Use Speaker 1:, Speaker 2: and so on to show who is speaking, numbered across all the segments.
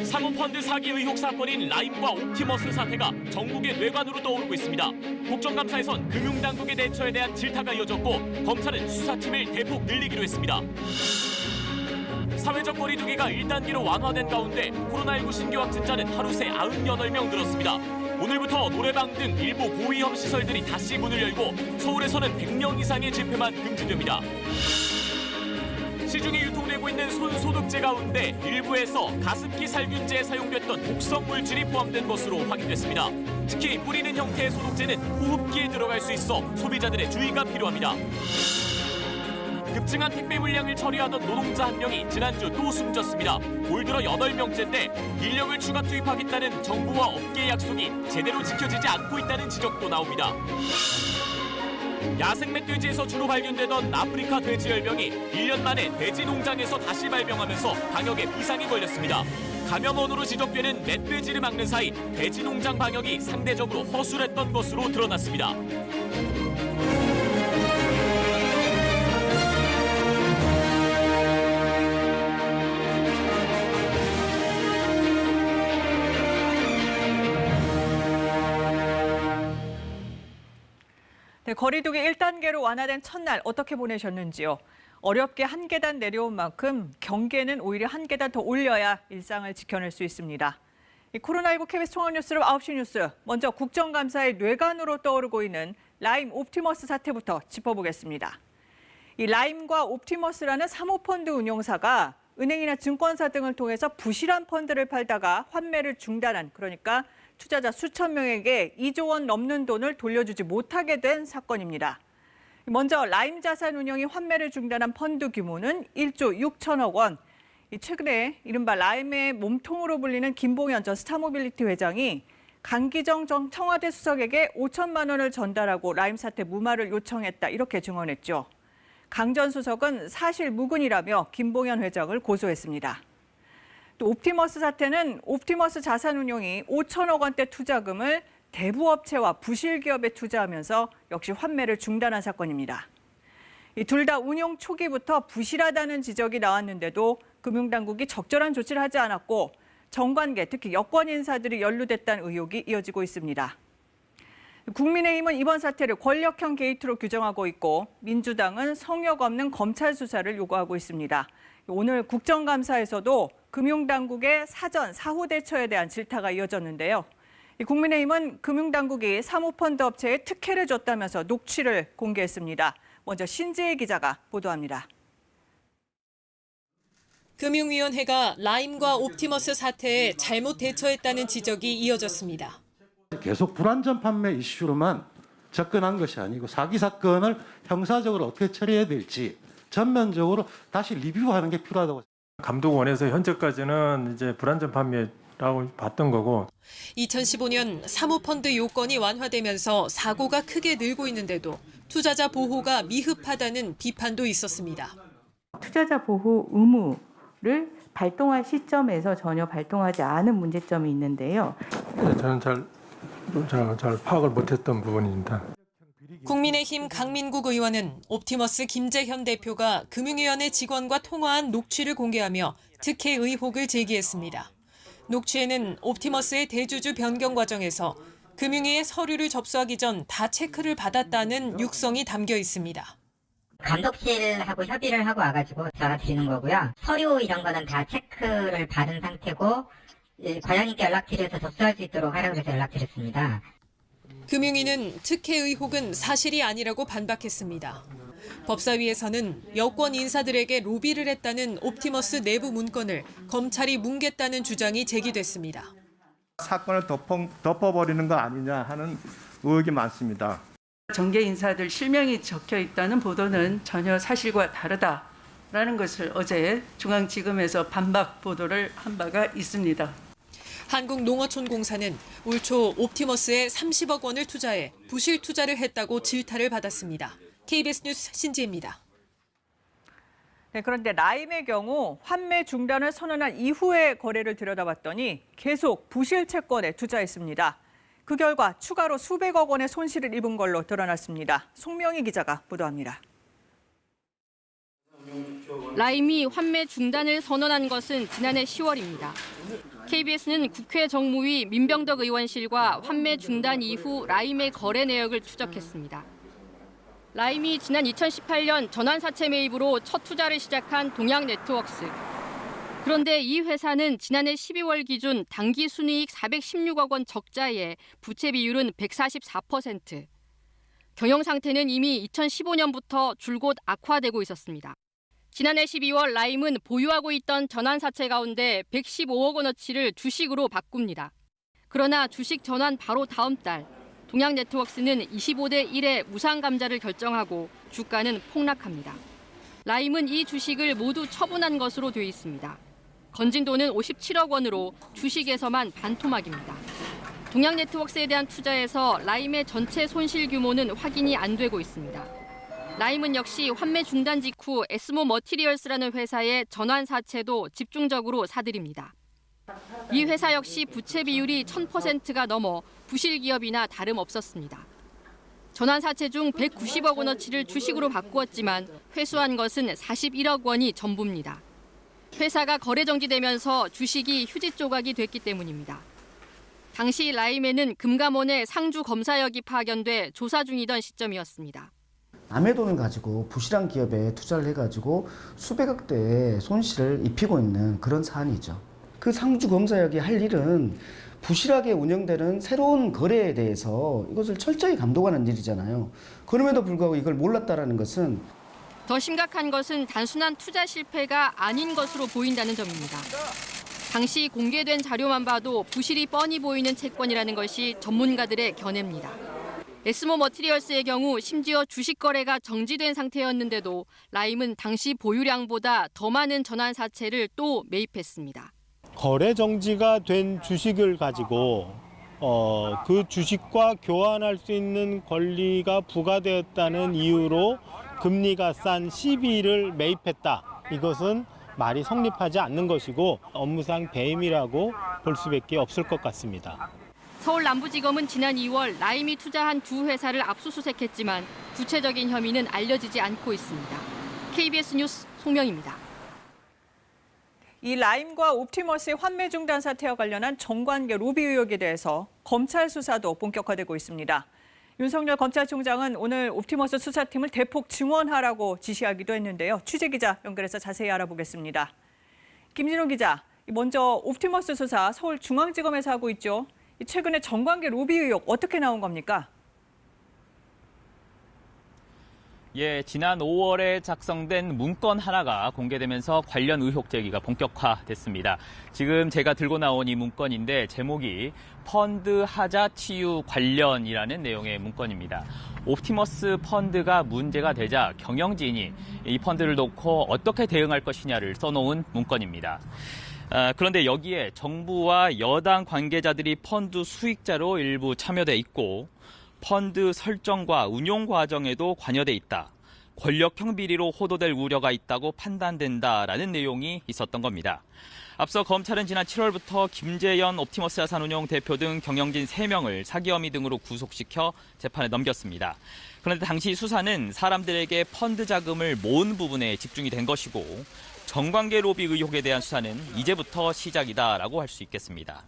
Speaker 1: 사모펀드 사기 의혹 사건인 라임과 옵티머스 사태가 전국의 뇌관으로 떠오르고 있습니다. 국정감사에선 금융당국의 대처에 대한 질타가 이어졌고 검찰은 수사팀을 대폭 늘리기로 했습니다. 사회적 거리두기가 1단계로 완화된 가운데 코로나19 신규 확진자는 하루 새 98명 늘었습니다. 오늘부터 노래방 등 일부 고위험 시설들이 다시 문을 열고 서울에서는 100명 이상의 집회만 금지됩니다. 시중에 유통되고 있는 손소독제 가운데 일부에서 가습기 살균제에 사용됐던 독성 물질이 포함된 것으로 확인됐습니다. 특히 뿌리는 형태의 소독제는 호흡기에 들어갈 수 있어 소비자들의 주의가 필요합니다. 급증한 택배 물량을 처리하던 노동자 한 명이 지난주 또 숨졌습니다. 올 들어 8명째인데 인력을 추가 투입하겠다는 정부와 업계의 약속이 제대로 지켜지지 않고 있다는 지적도 나옵니다. 야생 멧돼지에서 주로 발견되던 아프리카 돼지열병이 1년 만에 돼지 농장에서 다시 발병하면서 방역에 비상이 걸렸습니다. 감염원으로 지적되는 멧돼지를 막는 사이 돼지 농장 방역이 상대적으로 허술했던 것으로 드러났습니다.
Speaker 2: 네, 거리두기 1단계로 완화된 첫날 어떻게 보내셨는지요? 어렵게 한 계단 내려온 만큼 경계는 오히려 한 계단 더 올려야 일상을 지켜낼 수 있습니다. 코로나19 KBS 총합뉴스로 9시 뉴스, 먼저 국정감사의 뇌관으로 떠오르고 있는 라임 옵티머스 사태부터 짚어보겠습니다. 이 라임과 옵티머스라는 사모펀드 운용사가 은행이나 증권사 등을 통해서 부실한 펀드를 팔다가 환매를 중단한, 그러니까 투자자 수천 명에게 2조 원 넘는 돈을 돌려주지 못하게 된 사건입니다. 먼저 라임 자산운용이 환매를 중단한 펀드 규모는 1조 6천억 원. 최근에 이른바 라임의 몸통으로 불리는 김봉현 전 스타모빌리티 회장이 강기정 전 청와대 수석에게 5천만 원을 전달하고 라임 사태 무마를 요청했다, 이렇게 증언했죠. 강 전 수석은 사실 무근이라며 김봉현 회장을 고소했습니다. 또 옵티머스 사태는 옵티머스 자산운용이 5천억 원대 투자금을 대부업체와 부실기업에 투자하면서 역시 환매를 중단한 사건입니다. 둘 다 운용 초기부터 부실하다는 지적이 나왔는데도 금융당국이 적절한 조치를 하지 않았고 정관계, 특히 여권 인사들이 연루됐다는 의혹이 이어지고 있습니다. 국민의힘은 이번 사태를 권력형 게이트로 규정하고 있고 민주당은 성역 없는 검찰 수사를 요구하고 있습니다. 오늘 국정감사에서도 금융당국의 사전, 사후 대처에 대한 질타가 이어졌는데요. 국민의힘은 금융당국이 사모펀드 업체에 특혜를 줬다면서 녹취를 공개했습니다. 먼저 신지혜 기자가 보도합니다.
Speaker 3: 금융위원회가 라임과 옵티머스 사태에 잘못 대처했다는 지적이 이어졌습니다.
Speaker 4: 계속 불안전 판매 이슈로만 접근한 것이 아니고 사기 사건을 형사적으로 어떻게 처리해야 될지 전면적으로 다시 리뷰하는 게 필요하다고.
Speaker 5: 감독원에서 현재까지는 이제 불안전 판매라고 봤던 거고.
Speaker 3: 2015년 사모펀드 요건이 완화되면서 사고가 크게 늘고 있는데도 투자자 보호가 미흡하다는 비판도 있었습니다.
Speaker 6: 투자자 보호 의무를 발동할 시점에서 전혀 발동하지 않은 문제점이 있는데요.
Speaker 5: 저는 잘 파악을 못했던 부분입니다.
Speaker 3: 국민의힘 강민국 의원은 옵티머스 김재현 대표가 금융위원회 직원과 통화한 녹취를 공개하며 특혜 의혹을 제기했습니다. 녹취에는 옵티머스의 대주주 변경 과정에서 금융위의 서류를 접수하기 전 다 체크를 받았다는 육성이 담겨 있습니다.
Speaker 7: 감독실하고 협의를 하고 와가지고 전화 드리는 거고요. 서류 이런 거는 다 체크를 받은 상태고 과장님께 연락드려서 접수할 수 있도록 하라고 해서 연락드렸습니다.
Speaker 3: 금융위는 특혜 의혹은 사실이 아니라고 반박했습니다. 법사위에서는 여권 인사들에게 로비를 했다는 옵티머스 내부 문건을 검찰이 뭉갰다는 주장이 제기됐습니다.
Speaker 8: 사건을 덮어버리는 거 아니냐 하는 의혹이 많습니다.
Speaker 6: 정계 인사들 실명이 적혀 있다는 보도는 전혀 사실과 다르다라는 것을 어제 중앙지검에서 반박 보도를 한 바가 있습니다.
Speaker 3: 한국농어촌공사는 올 초 옵티머스에 30억 원을 투자해 부실 투자를 했다고 질타를 받았습니다. KBS 뉴스 신지혜입니다.
Speaker 2: 네, 그런데 라임의 경우 환매 중단을 선언한 이후의 거래를 들여다봤더니 계속 부실 채권에 투자했습니다. 그 결과 추가로 수백억 원의 손실을 입은 걸로 드러났습니다. 송명희 기자가 보도합니다.
Speaker 9: 라임이 환매 중단을 선언한 것은 지난해 10월입니다. KBS는 국회 정무위 민병덕 의원실과 환매 중단 이후 라임의 거래 내역을 추적했습니다. 라임이 지난 2018년 전환사채 매입으로 첫 투자를 시작한 동양네트워크스. 그런데 이 회사는 지난해 12월 기준 당기 순이익 416억 원 적자에 부채 비율은 144%. 경영 상태는 이미 2015년부터 줄곧 악화되고 있었습니다. 지난해 12월 라임은 보유하고 있던 전환사채 가운데 115억 원어치를 주식으로 바꿉니다. 그러나 주식 전환 바로 다음 달 동양네트워크스는 25대 1의 무상감자를 결정하고 주가는 폭락합니다. 라임은 이 주식을 모두 처분한 것으로 돼 있습니다. 건진 돈은 57억 원으로 주식에서만 반토막입니다. 동양네트워크스에 대한 투자에서 라임의 전체 손실 규모는 확인이 안 되고 있습니다. 라임은 역시 환매 중단 직후 에스모 머티리얼스라는 회사의 전환사채도 집중적으로 사들입니다. 이 회사 역시 부채 비율이 1000%가 넘어 부실기업이나 다름없었습니다. 전환사채 중 190억 원어치를 주식으로 바꾸었지만 회수한 것은 41억 원이 전부입니다. 회사가 거래 정지되면서 주식이 휴지 조각이 됐기 때문입니다. 당시 라임에는 금감원의 상주 검사역이 파견돼 조사 중이던 시점이었습니다.
Speaker 10: 남의 돈을 가지고 부실한 기업에 투자를 해가지고 수백억 대의 손실을 입히고 있는 그런 사안이죠. 그 상주 검사역이 할 일은 부실하게 운영되는 새로운 거래에 대해서 이것을 철저히 감독하는 일이잖아요. 그럼에도 불구하고 이걸 몰랐다라는 것은
Speaker 9: 더 심각한 것은 단순한 투자 실패가 아닌 것으로 보인다는 점입니다. 당시 공개된 자료만 봐도 부실이 뻔히 보이는 채권이라는 것이 전문가들의 견해입니다. 에스모 머티리얼스의 경우 심지어 주식 거래가 정지된 상태였는데도 라임은 당시 보유량보다 더 많은 전환사채를 또 매입했습니다.
Speaker 11: 거래 정지가 된 주식을 가지고 그 주식과 교환할 수 있는 권리가 부과되었다는 이유로 금리가 싼 CB를 매입했다. 이것은 말이 성립하지 않는 것이고 업무상 배임이라고 볼 수밖에 없을 것 같습니다.
Speaker 9: 서울 남부지검은 지난 2월 라임이 투자한 두 회사를 압수수색했지만 구체적인 혐의는 알려지지 않고 있습니다. KBS 뉴스 송명입니다.
Speaker 2: 이 라임과 옵티머스의 환매 중단 사태와 관련한 정관계 로비 의혹에 대해서 검찰 수사도 본격화되고 있습니다. 윤석열 검찰총장은 오늘 옵티머스 수사팀을 대폭 증원하라고 지시하기도 했는데요. 취재기자 연결해서 자세히 알아보겠습니다. 김진호 기자, 먼저 옵티머스 수사 서울중앙지검에서 하고 있죠. 최근에 정관계 로비 의혹 어떻게 나온 겁니까?
Speaker 1: 예, 지난 5월에 작성된 문건 하나가 공개되면서 관련 의혹 제기가 본격화됐습니다. 지금 제가 들고 나온 이 문건인데 제목이 펀드 하자 치유 관련이라는 내용의 문건입니다. 옵티머스 펀드가 문제가 되자 경영진이 이 펀드를 놓고 어떻게 대응할 것이냐를 써놓은 문건입니다. 그런데 여기에 정부와 여당 관계자들이 펀드 수익자로 일부 참여돼 있고 펀드 설정과 운용 과정에도 관여돼 있다. 권력형 비리로 호도될 우려가 있다고 판단된다라는 내용이 있었던 겁니다. 앞서 검찰은 지난 7월부터 김재현 옵티머스 자산운용 대표 등 경영진 3명을 사기 혐의 등으로 구속시켜 재판에 넘겼습니다. 그런데 당시 수사는 사람들에게 펀드 자금을 모은 부분에 집중이 된 것이고 정관계 로비 의혹에 대한 수사는 이제부터 시작이다라고 할 수 있겠습니다.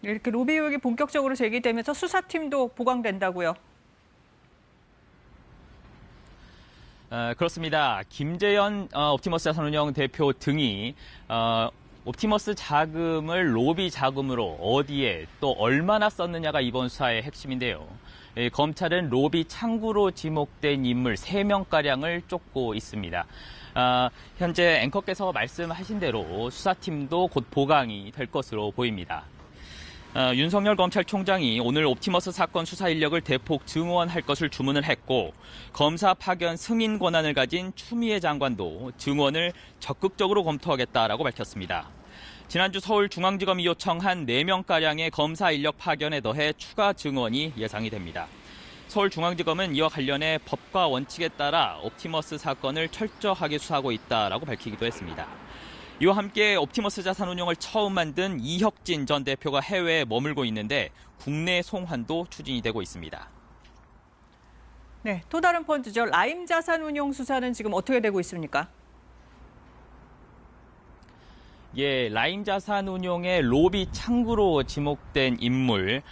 Speaker 2: 이렇게 로비 의혹이 본격적으로 제기되면서 수사팀도 보강된다고요?
Speaker 1: 그렇습니다. 김재현 옵티머스 자산운용 대표 등이 옵티머스 자금을 로비 자금으로 어디에 또 얼마나 썼느냐가 이번 수사의 핵심인데요. 검찰은 로비 창구로 지목된 인물 3명가량을 쫓고 있습니다. 현재 앵커께서 말씀하신 대로 수사팀도 곧 보강이 될 것으로 보입니다. 윤석열 검찰총장이 오늘 옵티머스 사건 수사 인력을 대폭 증원할 것을 주문을 했고 검사 파견 승인 권한을 가진 추미애 장관도 증원을 적극적으로 검토하겠다라고 밝혔습니다. 지난주 서울중앙지검이 요청한 4명가량의 검사 인력 파견에 더해 추가 증원이 예상이 됩니다. 서울중앙지검은 이와 관련해 법과 원칙에 따라 옵티머스 사건을 철저하게 수사하고 있다라고 밝히기도 했습니다. 이와 함께 옵티머스 자산운용을 처음 만든 이혁진 전 대표가 해외에 머물고 있는데 국내 송환도 추진이 되고 있습니다.
Speaker 2: 네, 또 다른 펀드죠. 라임 자산운용 수사는 지금 어떻게 되고 있습니까?
Speaker 12: 라임 자산운용의 로비 창구로 지목된 인물,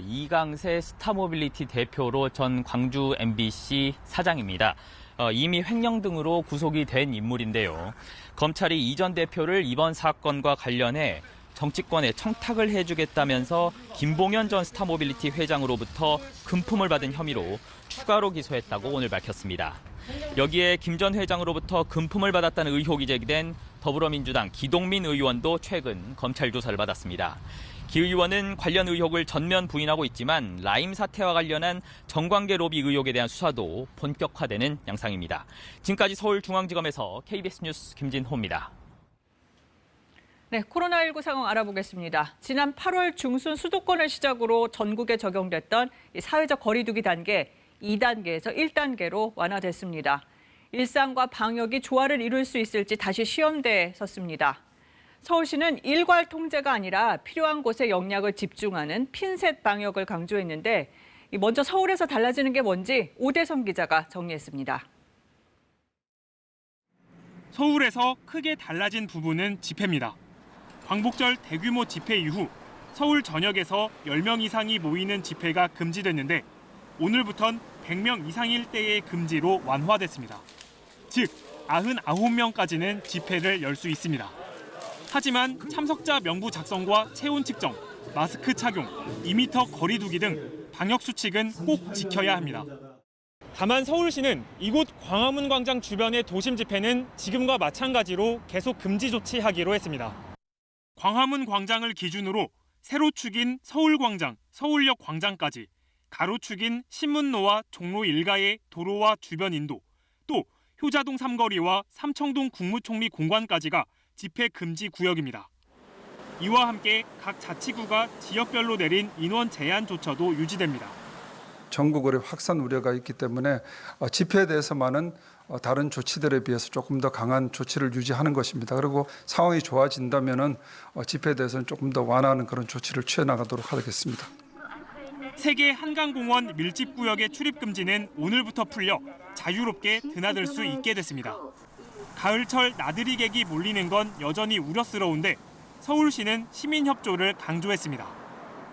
Speaker 12: 이강세 스타모빌리티 대표로 전 광주 MBC 사장입니다. 이미 횡령 등으로 구속이 된 인물인데요. 검찰이 이 전 대표를 이번 사건과 관련해 정치권에 청탁을 해주겠다면서 김봉현 전 스타모빌리티 회장으로부터 금품을 받은 혐의로 추가로 기소했다고 오늘 밝혔습니다. 여기에 김 전 회장으로부터 금품을 받았다는 의혹이 제기된 더불어민주당 기동민 의원도 최근 검찰 조사를 받았습니다. 기 의원은 관련 의혹을 전면 부인하고 있지만 라임 사태와 관련한 정관계 로비 의혹에 대한 수사도 본격화되는 양상입니다. 지금까지 서울중앙지검에서 KBS 뉴스 김진호입니다.
Speaker 2: 네, 코로나19 상황 알아보겠습니다. 지난 8월 중순 수도권을 시작으로 전국에 적용됐던 사회적 거리 두기 단계 2단계에서 1단계로 완화됐습니다. 일상과 방역이 조화를 이룰 수 있을지 다시 시험대에 섰습니다. 서울시는 일괄 통제가 아니라 필요한 곳에 역량을 집중하는 핀셋 방역을 강조했는데 먼저 서울에서 달라지는 게 뭔지 오대성 기자가 정리했습니다.
Speaker 13: 서울에서 크게 달라진 부분은 집회입니다. 광복절 대규모 집회 이후 서울 전역에서 10명 이상이 모이는 집회가 금지됐는데 오늘부턴 100명 이상일 때의 금지로 완화됐습니다. 즉, 99명까지는 집회를 열 수 있습니다. 하지만 참석자 명부 작성과 체온 측정, 마스크 착용, 2m 거리 두기 등 방역 수칙은 꼭 지켜야 합니다. 다만 서울시는 이곳 광화문 광장 주변의 도심 집회는 지금과 마찬가지로 계속 금지 조치하기로 했습니다. 광화문 광장을 기준으로 세로축인 서울광장, 서울역 광장까지, 가로축인 신문로와 종로 일가의 도로와 주변 인도, 또 효자동 삼거리와 삼청동 국무총리 공관까지가 집회 금지 구역입니다. 이와 함께 각 자치구가 지역별로 내린 인원 제한 조처도 유지됩니다.
Speaker 14: 전국으로 확산 우려가 있기 때문에 집회에 대해서만은 다른 조치들에 비해서 조금 더 강한 조치를 유지하는 것입니다. 그리고 상황이 좋아진다면은 집회에 대해서는 조금 더 완화하는 그런 조치를 취해 나가도록 하겠습니다.
Speaker 13: 세계 한강공원 밀집구역의 출입 금지는 오늘부터 풀려 자유롭게 드나들 수 있게 됐습니다. 가을철 나들이 객이 몰리는 건 여전히 우려스러운데 서울시는 시민협조를 강조했습니다.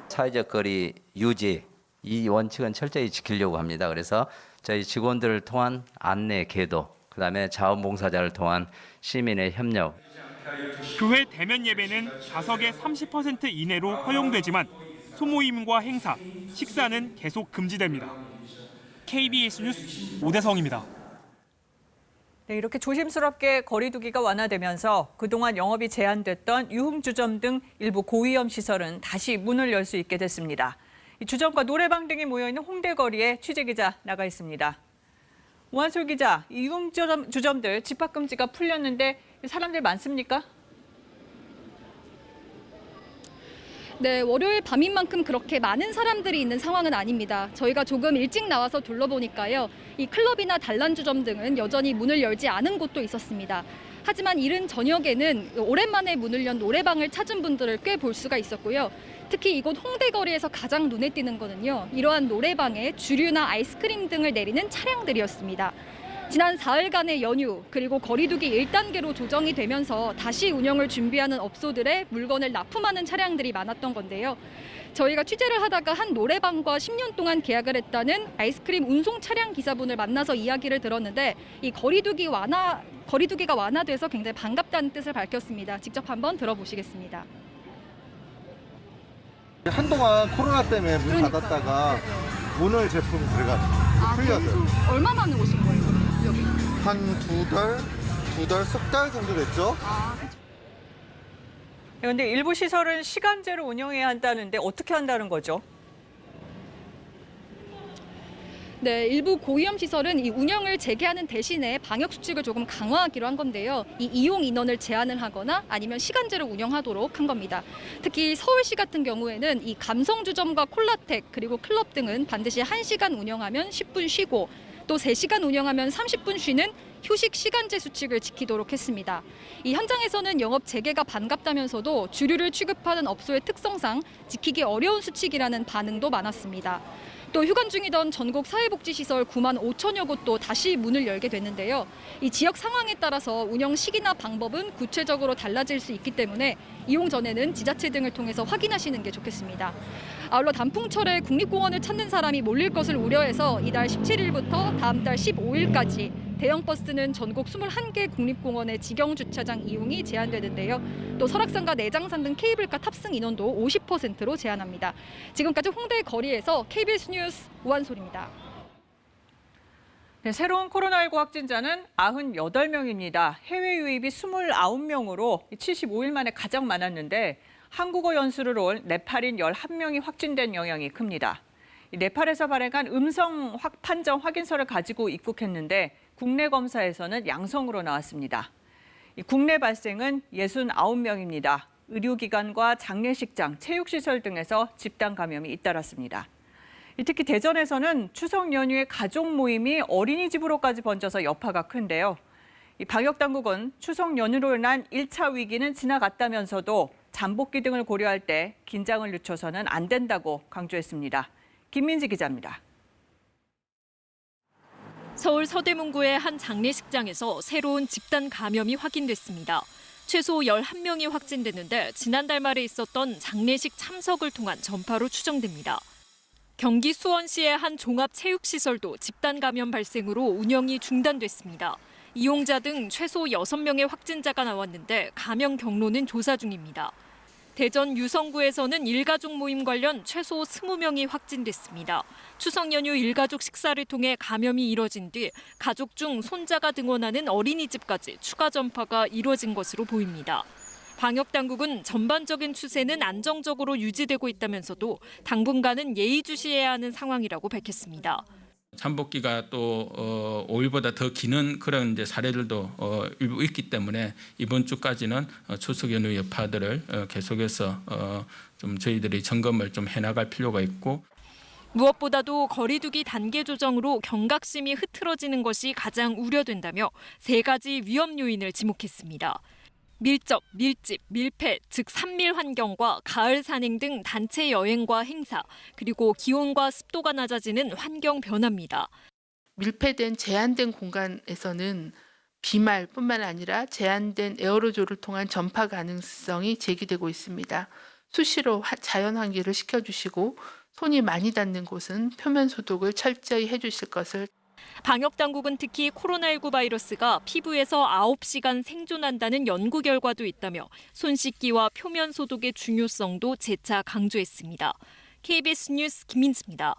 Speaker 15: 사회적 거리 유지, 이 원칙은 철저히 지키려고 합니다. 그래서 저희 직원들을 통한 안내 계도, 그다음에 자원봉사자를 통한 시민의 협력.
Speaker 13: 교회 대면 예배는 좌석의 30% 이내로 허용되지만 소모임과 행사, 식사는 계속 금지됩니다. KBS 뉴스 오대성입니다.
Speaker 2: 네, 이렇게 조심스럽게 거리 두기가 완화되면서 그동안 영업이 제한됐던 유흥주점 등 일부 고위험 시설은 다시 문을 열 수 있게 됐습니다. 이 주점과 노래방 등이 모여있는 홍대거리에 취재기자 나가 있습니다. 오한솔 기자, 이 유흥주점들 집합금지가 풀렸는데 사람들 많습니까?
Speaker 9: 네, 월요일 밤인 만큼 그렇게 많은 사람들이 있는 상황은 아닙니다. 저희가 조금 일찍 나와서 둘러보니까요. 이 클럽이나 단란주점 등은 여전히 문을 열지 않은 곳도 있었습니다. 하지만 이른 저녁에는 오랜만에 문을 연 노래방을 찾은 분들을 꽤 볼 수가 있었고요. 특히 이곳 홍대거리에서 가장 눈에 띄는 거는요. 이러한 노래방에 주류나 아이스크림 등을 내리는 차량들이었습니다. 지난 사흘간의 연휴 그리고 거리두기 1단계로 조정이 되면서 다시 운영을 준비하는 업소들의 물건을 납품하는 차량들이 많았던 건데요. 저희가 취재를 하다가 한 노래방과 10년 동안 계약을 했다는 아이스크림 운송 차량 기사분을 만나서 이야기를 들었는데 이 거리두기가 완화돼서 굉장히 반갑다는 뜻을 밝혔습니다. 직접 한번 들어보시겠습니다.
Speaker 16: 한동안 코로나 때문에 문 닫았다가 오늘 제품 들어가서 풀렸어요.
Speaker 9: 얼마 만에 오신 거예요? 여기?
Speaker 16: 한 두 달, 석 달 정도 됐죠?
Speaker 2: 그런데 일부 시설은 시간제로 운영해야 한다는데 어떻게 한다는 거죠?
Speaker 9: 네, 일부 고위험 시설은 이 운영을 재개하는 대신에 방역 수칙을 조금 강화하기로 한 건데요. 이 이용 인원을 제한을 하거나 아니면 시간제로 운영하도록 한 겁니다. 특히 서울시 같은 경우에는 이 감성주점과 콜라텍 그리고 클럽 등은 반드시 1시간 운영하면 10분 쉬고 또 3시간 운영하면 30분 쉬는 휴식 시간제 수칙을 지키도록 했습니다. 이 현장에서는 영업 재개가 반갑다면서도 주류를 취급하는 업소의 특성상 지키기 어려운 수칙이라는 반응도 많았습니다. 또 휴관 중이던 전국 사회복지시설 9만 5천여 곳도 다시 문을 열게 됐는데요. 이 지역 상황에 따라서 운영 시기나 방법은 구체적으로 달라질 수 있기 때문에 이용 전에는 지자체 등을 통해서 확인하시는 게 좋겠습니다. 아울러 단풍철에 국립공원을 찾는 사람이 몰릴 것을 우려해서 이달 17일부터 다음 달 15일까지 대형 버스는 전국 21개 국립공원의 직영 주차장 이용이 제한되는데요. 또 설악산과 내장산 등 케이블카 탑승 인원도 50%로 제한합니다. 지금까지 홍대 거리에서 KBS 뉴스 우한솔입니다.
Speaker 2: 네, 새로운 코로나19 확진자는 98명입니다. 해외 유입이 29명으로 75일 만에 가장 많았는데 한국어 연수를 온 네팔인 11명이 확진된 영향이 큽니다. 네팔에서 발행한 음성 판정 확인서를 가지고 입국했는데 국내 검사에서는 양성으로 나왔습니다. 국내 발생은 69명입니다. 의료기관과 장례식장, 체육시설 등에서 집단 감염이 잇따랐습니다. 특히 대전에서는 추석 연휴에 가족 모임이 어린이집으로까지 번져서 여파가 큰데요. 방역당국은 추석 연휴로 인한 1차 위기는 지나갔다면서도 잠복기 등을 고려할 때 긴장을 늦춰서는 안 된다고 강조했습니다. 김민지 기자입니다.
Speaker 17: 서울 서대문구의 한 장례식장에서 새로운 집단 감염이 확인됐습니다. 최소 11명이 확진됐는데 지난달 말에 있었던 장례식 참석을 통한 전파로 추정됩니다. 경기 수원시의 한 종합체육시설도 집단 감염 발생으로 운영이 중단됐습니다. 이용자 등 최소 6명의 확진자가 나왔는데 감염 경로는 조사 중입니다. 대전 유성구에서는 일가족 모임 관련 최소 20명이 확진됐습니다. 추석 연휴 일가족 식사를 통해 감염이 이뤄진 뒤 가족 중 손자가 등원하는 어린이집까지 추가 전파가 이뤄진 것으로 보입니다. 방역당국은 전반적인 추세는 안정적으로 유지되고 있다면서도 당분간은 예의주시해야 하는 상황이라고 밝혔습니다.
Speaker 18: 잠복기가 또 5일보다 더 기는 그런 이제 사례들도 일부 있기 때문에 이번 주까지는 추석 연휴 여파들을 계속해서 좀 저희들이 점검을 좀 해나갈 필요가 있고.
Speaker 17: 무엇보다도 거리두기 단계 조정으로 경각심이 흐트러지는 것이 가장 우려된다며 3가지 위험 요인을 지목했습니다. 밀접, 밀집, 밀폐, 즉 산밀 환경과 가을 산행 등 단체 여행과 행사, 그리고 기온과 습도가 낮아지는 환경 변화입니다.
Speaker 19: 밀폐된 제한된 공간에서는 비말뿐만 아니라 제한된 에어로졸을 통한 전파 가능성이 제기되고 있습니다. 수시로 자연 환기를 시켜주시고 손이 많이 닿는 곳은 표면 소독을 철저히 해주실 것을.
Speaker 17: 방역당국은 특히 코로나19 바이러스가 피부에서 9시간 생존한다는 연구 결과도 있다며 손 씻기와 표면 소독의 중요성도 재차 강조했습니다. KBS 뉴스 김민지입니다.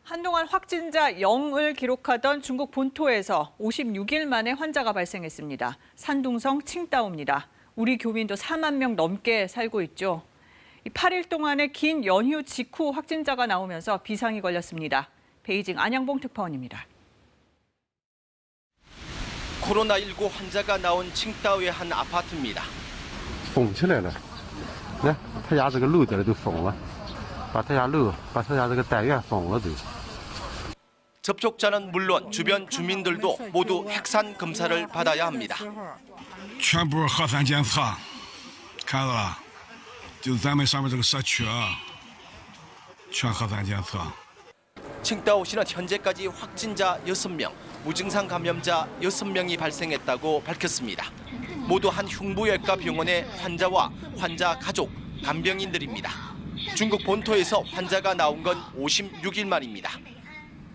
Speaker 2: 한동안 확진자 0을 기록하던 중국 본토에서 56일 만에 환자가 발생했습니다. 산둥성 칭다오입니다. 우리 교민도 4만 명 넘게 살고 있죠. 8일 동안의 긴 연휴 직후 확진자가 나오면서 비상이 걸렸습니다. 베이징 안양봉 특파원입니다.
Speaker 20: 코로나19 환자가 나온 칭다오의 한 아파트입니다.
Speaker 4: 封起来了，来，他家这个楼在这都封了，把他家楼，把他家这个单元封了都。
Speaker 20: 접촉자는 물론 주변 주민들도 모두 핵산 검사를 받아야 합니다.
Speaker 21: 全部核酸检测，看到了，就咱们上面这个社区啊，全核酸检测。
Speaker 20: 칭다오시는 현재까지 확진자 6명, 무증상 감염자 6명이 발생했다고 밝혔습니다. 모두 한 흉부외과 병원의 환자와 환자 가족, 간병인들입니다. 중국 본토에서 환자가 나온 건 56일 만입니다.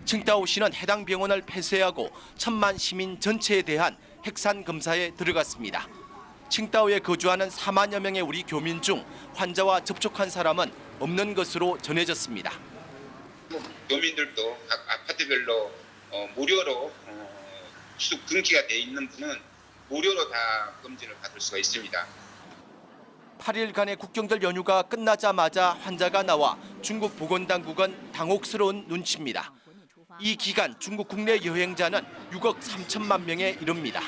Speaker 20: 칭다오시는 해당 병원을 폐쇄하고 1000만 시민 전체에 대한 핵산 검사에 들어갔습니다. 칭다오에 거주하는 4만여 명의 우리 교민 중 환자와 접촉한 사람은 없는 것으로 전해졌습니다.
Speaker 22: 교민들도 각 아파트별로 무료로 수속 등기가 돼 있는 분은 무료로 다 검진을 받을 수가 있습니다.
Speaker 20: 8일간의 국경들 연휴가 끝나자마자 환자가 나와 중국 보건당국은 당혹스러운 눈치입니다. 이 기간 중국 국내 여행자는 6억 3천만 명에 이릅니다.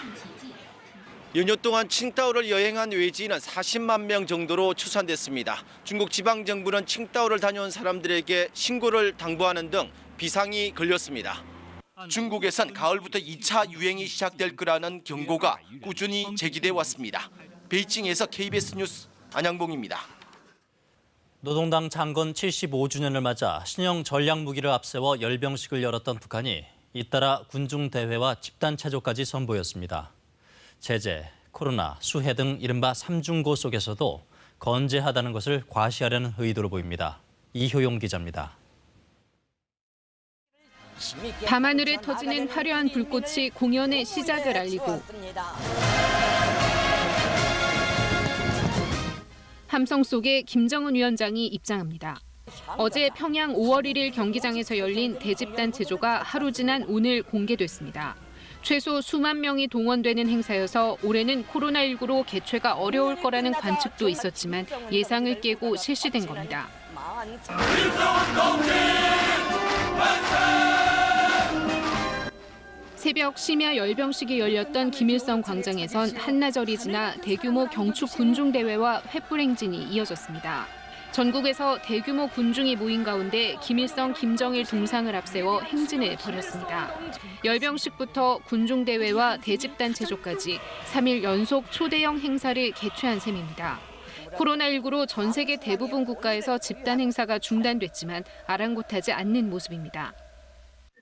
Speaker 20: 연휴 동안 칭다오를 여행한 외지인은 40만 명 정도로 추산됐습니다. 중국 지방정부는 칭다오를 다녀온 사람들에게 신고를 당부하는 등 비상이 걸렸습니다. 중국에선 가을부터 2차 유행이 시작될 거라는 경고가 꾸준히 제기돼 왔습니다. 베이징에서 KBS 뉴스 안양봉입니다.
Speaker 5: 노동당 창건 75주년을 맞아 신형 전략무기를 앞세워 열병식을 열었던 북한이 잇따라 군중대회와 집단체조까지 선보였습니다. 제재, 코로나, 수해 등 이른바 삼중고 속에서도 건재하다는 것을 과시하려는 의도로 보입니다. 이효용 기자입니다.
Speaker 9: 밤하늘에 터지는 화려한 불꽃이 공연의 시작을 알리고 함성 속에 김정은 위원장이 입장합니다. 어제 평양 5월 1일 경기장에서 열린 대집단 체조가 하루 지난 오늘 공개됐습니다. 최소 수만 명이 동원되는 행사여서 올해는 코로나19로 개최가 어려울 거라는 관측도 있었지만 예상을 깨고 실시된 겁니다. 새벽 심야 열병식이 열렸던 김일성 광장에선 한나절이 지나 대규모 경축 군중대회와 횃불행진이 이어졌습니다. 전국에서 대규모 군중이 모인 가운데 김일성, 김정일 동상을 앞세워 행진을 벌였습니다. 열병식부터 군중대회와 대집단 체조까지 3일 연속 초대형 행사를 개최한 셈입니다. 코로나19로 전 세계 대부분 국가에서 집단 행사가 중단됐지만 아랑곳하지 않는 모습입니다.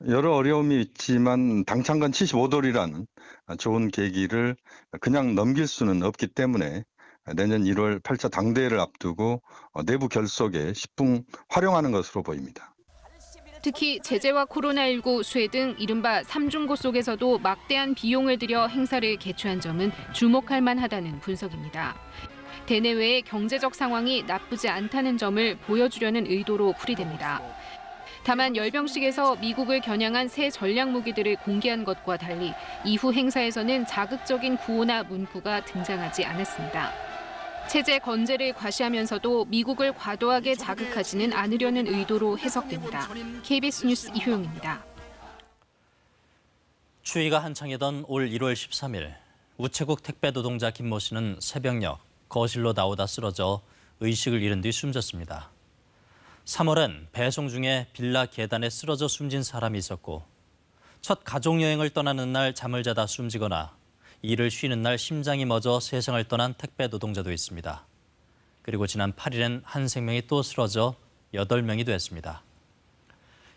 Speaker 7: 여러 어려움이 있지만 당창건 75돌이라는 좋은 계기를 그냥 넘길 수는 없기 때문에 내년 1월 8차 당대회를 앞두고 내부 결속에 십분 활용하는 것으로 보입니다.
Speaker 9: 특히 제재와 코로나19, 수해 등 이른바 삼중고 속에서도 막대한 비용을 들여 행사를 개최한 점은 주목할 만하다는 분석입니다. 대내외의 경제적 상황이 나쁘지 않다는 점을 보여주려는 의도로 풀이됩니다. 다만 열병식에서 미국을 겨냥한 새 전략무기들을 공개한 것과 달리 이후 행사에서는 자극적인 구호나 문구가 등장하지 않았습니다. 체제 건재를 과시하면서도 미국을 과도하게 자극하지는 않으려는 의도로 해석됩니다. KBS 뉴스 이효영입니다.
Speaker 5: 추위가 한창이던 올 1월 13일 우체국 택배 노동자 김모 씨는 새벽녘 거실로 나오다 쓰러져 의식을 잃은 뒤 숨졌습니다. 3월엔 배송 중에 빌라 계단에 쓰러져 숨진 사람이 있었고 첫 가족여행을 떠나는 날 잠을 자다 숨지거나 일을 쉬는 날 심장이 멎어 세상을 떠난 택배 노동자도 있습니다. 그리고 지난 8일엔 한 생명이 또 쓰러져 8명이 됐습니다.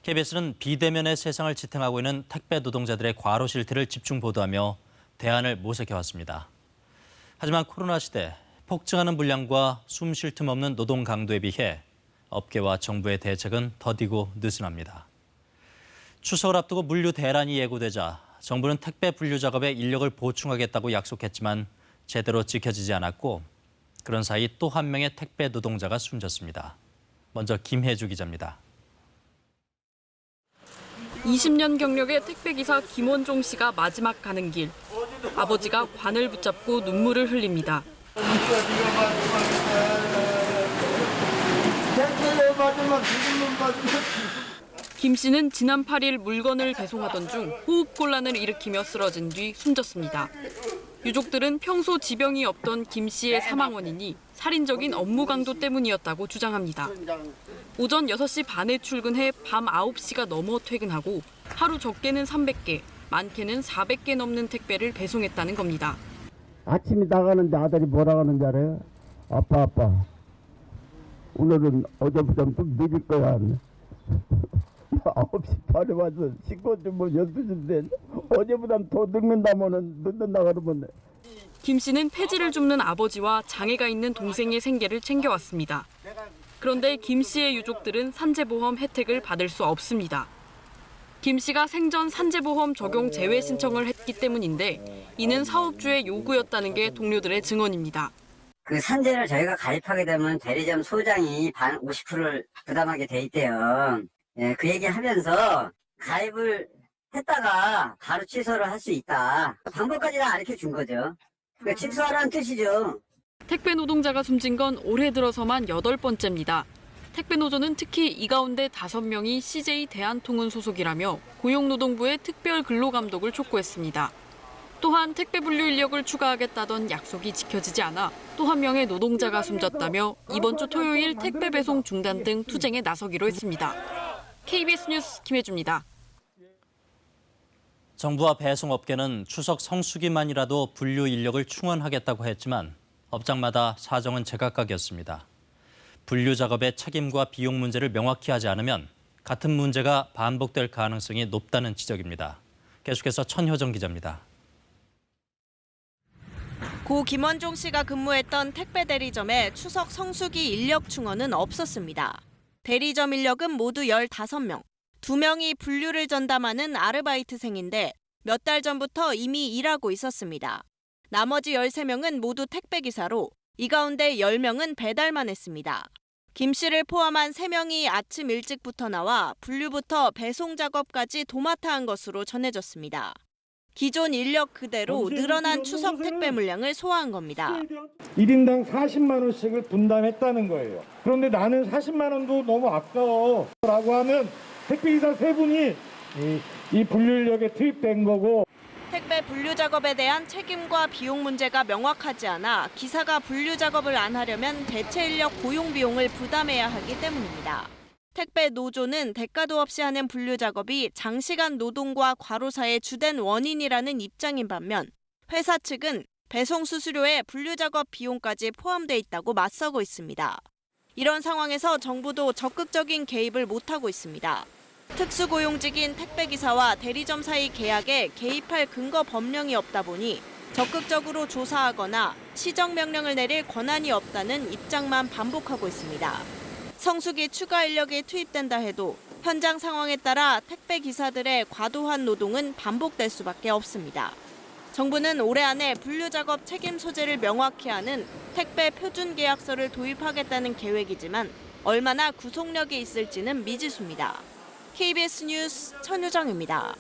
Speaker 5: KBS는 비대면의 세상을 지탱하고 있는 택배 노동자들의 과로 실태를 집중 보도하며 대안을 모색해왔습니다. 하지만 코로나 시대 폭증하는 분량과 숨 쉴 틈 없는 노동 강도에 비해 업계와 정부의 대책은 더디고 느슨합니다. 추석을 앞두고 물류 대란이 예고되자 정부는 택배 분류 작업에 인력을 보충하겠다고 약속했지만 제대로 지켜지지 않았고 그런 사이 또 한 명의 택배 노동자가 숨졌습니다. 먼저 김혜주 기자입니다.
Speaker 23: 20년 경력의 택배기사 김원종 씨가 마지막 가는 길. 아버지가 관을 붙잡고 눈물을 흘립니다. 김 씨는 지난 8일 물건을 배송하던 중 호흡곤란을 일으키며 쓰러진 뒤 숨졌습니다. 유족들은 평소 지병이 없던 김 씨의 사망 원인이 살인적인 업무 강도 때문이었다고 주장합니다. 오전 6시 반에 출근해 밤 9시가 넘어 퇴근하고 하루 적게는 300개, 많게는 400개 넘는 택배를 배송했다는 겁니다.
Speaker 24: 아침에 나가는데 아들이 뭐라고 하는지 알아요? 아빠. 오늘은 어제보다 좀 늦을 거야. 9시 반에 와서 씻고 좀 12시인데 어제보다 더 늦는다면은 늦는다 그러면.
Speaker 23: 김 씨는 폐지를 줍는 아버지와 장애가 있는 동생의 생계를 챙겨왔습니다. 그런데 김 씨의 유족들은 산재보험 혜택을 받을 수 없습니다. 김 씨가 생전 산재보험 적용 제외 신청을 했기 때문인데 이는 사업주의 요구였다는 게 동료들의 증언입니다.
Speaker 25: 그 산재를 저희가 가입하게 되면 대리점 소장이 50%를 부담하게 돼 있대요. 예, 그 얘기하면서 가입을 했다가 바로 취소를 할 수 있다. 방법까지 다 가르쳐 준 거죠. 그러니까 취소하라는 뜻이죠.
Speaker 23: 택배 노동자가 숨진 건 올해 들어서만 8번째입니다. 택배 노조는 특히 이 가운데 5명이 CJ 대한통운 소속이라며 고용노동부의 특별 근로감독을 촉구했습니다. 또한 택배 분류 인력을 추가하겠다던 약속이 지켜지지 않아 또 한 명의 노동자가 숨졌다며 이번 주 토요일 택배 배송 중단 등 투쟁에 나서기로 했습니다. KBS 뉴스 김혜주입니다.
Speaker 5: 정부와 배송업계는 추석 성수기만이라도 분류 인력을 충원하겠다고 했지만 업장마다 사정은 제각각이었습니다. 분류 작업의 책임과 비용 문제를 명확히 하지 않으면 같은 문제가 반복될 가능성이 높다는 지적입니다. 계속해서 천효정 기자입니다.
Speaker 3: 고 김원종 씨가 근무했던 택배 대리점에 추석 성수기 인력 충원은 없었습니다. 대리점 인력은 모두 15명. 2명이 분류를 전담하는 아르바이트생인데 몇 달 전부터 이미 일하고 있었습니다. 나머지 13명은 모두 택배기사로 이 가운데 10명은 배달만 했습니다. 김 씨를 포함한 3명이 아침 일찍부터 나와 분류부터 배송 작업까지 도맡아 한 것으로 전해졌습니다. 기존 인력 그대로 늘어난 추석 택배 물량을 소화한 겁니다.
Speaker 6: 1인당 40만 원씩을 분담했다는 거예요. 그런데 나는 40만 원도 너무 아까워 라고 하면 택배기사 3분이 이 분류 인력에 투입된 거고.
Speaker 3: 택배 분류 작업에 대한 책임과 비용 문제가 명확하지 않아 기사가 분류 작업을 안 하려면 대체 인력 고용 비용을 부담해야 하기 때문입니다. 택배 노조는 대가도 없이 하는 분류 작업이 장시간 노동과 과로사의 주된 원인이라는 입장인 반면 회사 측은 배송 수수료에 분류 작업 비용까지 포함돼 있다고 맞서고 있습니다. 이런 상황에서 정부도 적극적인 개입을 못하고 있습니다. 특수고용직인 택배기사와 대리점 사이 계약에 개입할 근거 법령이 없다 보니 적극적으로 조사하거나 시정명령을 내릴 권한이 없다는 입장만 반복하고 있습니다. 성수기 추가 인력이 투입된다 해도 현장 상황에 따라 택배기사들의 과도한 노동은 반복될 수밖에 없습니다. 정부는 올해 안에 분류 작업 책임 소재를 명확히 하는 택배 표준 계약서를 도입하겠다는 계획이지만 얼마나 구속력이 있을지는 미지수입니다. KBS 뉴스 천유정입니다.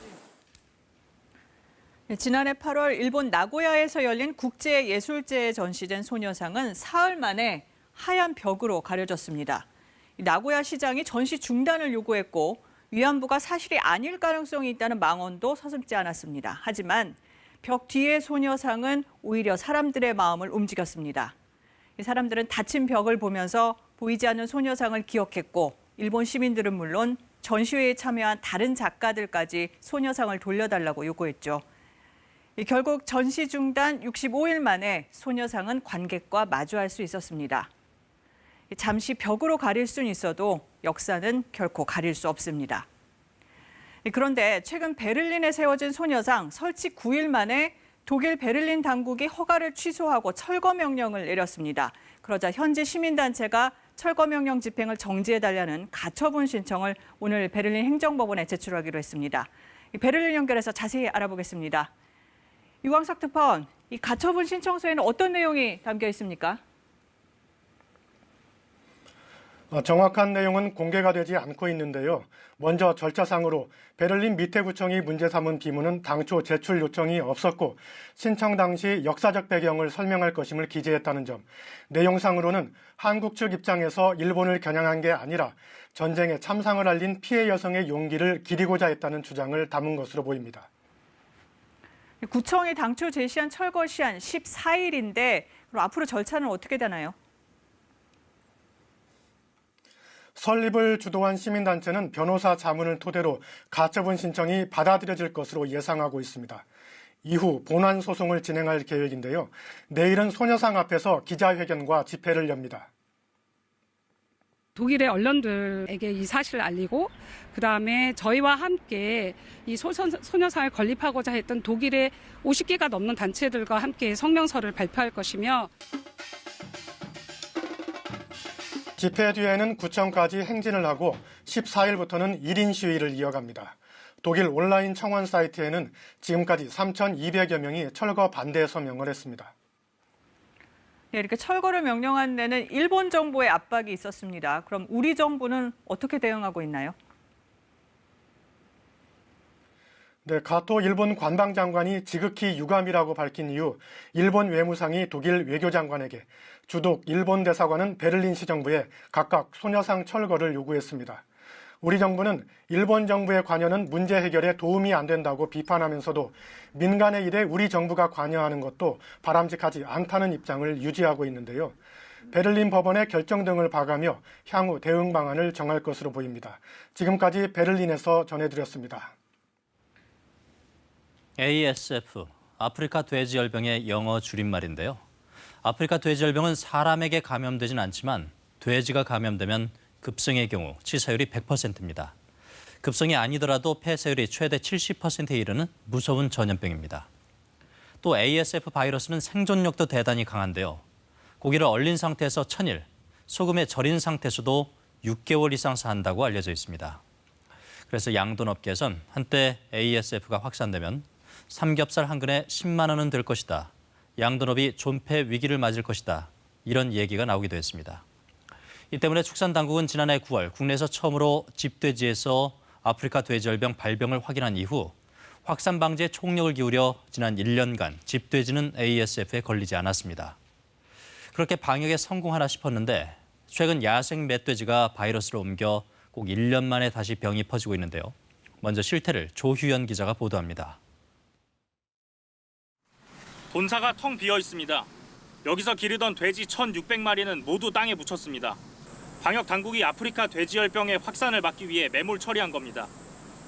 Speaker 2: 지난해 8월 일본 나고야에서 열린 국제예술제에 전시된 소녀상은 사흘 만에 하얀 벽으로 가려졌습니다. 나고야 시장이 전시 중단을 요구했고 위안부가 사실이 아닐 가능성이 있다는 망언도 서슴지 않았습니다. 하지만 벽 뒤의 소녀상은 오히려 사람들의 마음을 움직였습니다. 사람들은 닫힌 벽을 보면서 보이지 않는 소녀상을 기억했고 일본 시민들은 물론 전시회에 참여한 다른 작가들까지 소녀상을 돌려달라고 요구했죠. 결국 전시 중단 65일 만에 소녀상은 관객과 마주할 수 있었습니다. 잠시 벽으로 가릴 수는 있어도 역사는 결코 가릴 수 없습니다. 그런데 최근 베를린에 세워진 소녀상 설치 9일 만에 독일 베를린 당국이 허가를 취소하고 철거 명령을 내렸습니다. 그러자 현지 시민단체가 철거 명령 집행을 정지해달라는 가처분 신청을 오늘 베를린 행정법원에 제출하기로 했습니다. 베를린 연결해서 자세히 알아보겠습니다. 유광석 특파원, 이 가처분 신청서에는 어떤 내용이 담겨 있습니까?
Speaker 6: 정확한 내용은 공개가 되지 않고 있는데요. 먼저 절차상으로 베를린 밑에구청이 문제 삼은 비문은 당초 제출 요청이 없었고 신청 당시 역사적 배경을 설명할 것임을 기재했다는 점. 내용상으로는 한국 측 입장에서 일본을 겨냥한 게 아니라 전쟁에 참상을 알린 피해 여성의 용기를 기리고자 했다는 주장을 담은 것으로 보입니다.
Speaker 2: 구청이 당초 제시한 철거 시한 14일인데 그럼 앞으로 절차는 어떻게 되나요?
Speaker 6: 설립을 주도한 시민단체는 변호사 자문을 토대로 가처분 신청이 받아들여질 것으로 예상하고 있습니다. 이후 본안 소송을 진행할 계획인데요. 내일은 소녀상 앞에서 기자회견과 집회를 엽니다.
Speaker 8: 독일의 언론들에게 이 사실을 알리고 그다음에 저희와 함께 이 소녀상을 건립하고자 했던 독일의 50개가 넘는 단체들과 함께 성명서를 발표할 것이며
Speaker 6: 집회 뒤에는 구청까지 행진을 하고 14일부터는 1인 시위를 이어갑니다. 독일 온라인 청원 사이트에는 지금까지 3,200여 명이 철거 반대 서명을 했습니다.
Speaker 2: 네, 이렇게 철거를 명령한 데는 일본 정부의 압박이 있었습니다. 그럼 우리 정부는 어떻게 대응하고 있나요?
Speaker 6: 네, 가토 일본 관방장관이 지극히 유감이라고 밝힌 이후 일본 외무상이 독일 외교장관에게 주독 일본 대사관은 베를린 시정부에 각각 소녀상 철거를 요구했습니다. 우리 정부는 일본 정부의 관여는 문제 해결에 도움이 안 된다고 비판하면서도 민간의 일에 우리 정부가 관여하는 것도 바람직하지 않다는 입장을 유지하고 있는데요. 베를린 법원의 결정 등을 봐가며 향후 대응 방안을 정할 것으로 보입니다. 지금까지 베를린에서 전해드렸습니다.
Speaker 5: ASF, 아프리카 돼지열병의 영어 줄임말인데요. 아프리카 돼지열병은 사람에게 감염되진 않지만 돼지가 감염되면 급성의 경우 치사율이 100%입니다. 급성이 아니더라도 폐사율이 최대 70%에 이르는 무서운 전염병입니다. 또 ASF 바이러스는 생존력도 대단히 강한데요. 고기를 얼린 상태에서 1000일, 소금에 절인 상태에서도 6개월 이상 산다고 알려져 있습니다. 그래서 양돈업계에선 한때 ASF가 확산되면 삼겹살 한 근에 10만 원은 들 것이다. 양돈업이 존폐 위기를 맞을 것이다. 이런 얘기가 나오기도 했습니다. 이 때문에 축산당국은 지난해 9월 국내에서 처음으로 집돼지에서 아프리카 돼지열병 발병을 확인한 이후 확산 방지에 총력을 기울여 지난 1년간 집돼지는 ASF에 걸리지 않았습니다. 그렇게 방역에 성공하나 싶었는데 최근 야생 멧돼지가 바이러스로 옮겨 꼭 1년 만에 다시 병이 퍼지고 있는데요. 먼저 실태를 조휴연 기자가 보도합니다.
Speaker 13: 본사가 텅 비어 있습니다. 여기서 기르던 돼지 1,600마리는 모두 땅에 묻혔습니다. 방역 당국이 아프리카 돼지열병의 확산을 막기 위해 매몰 처리한 겁니다.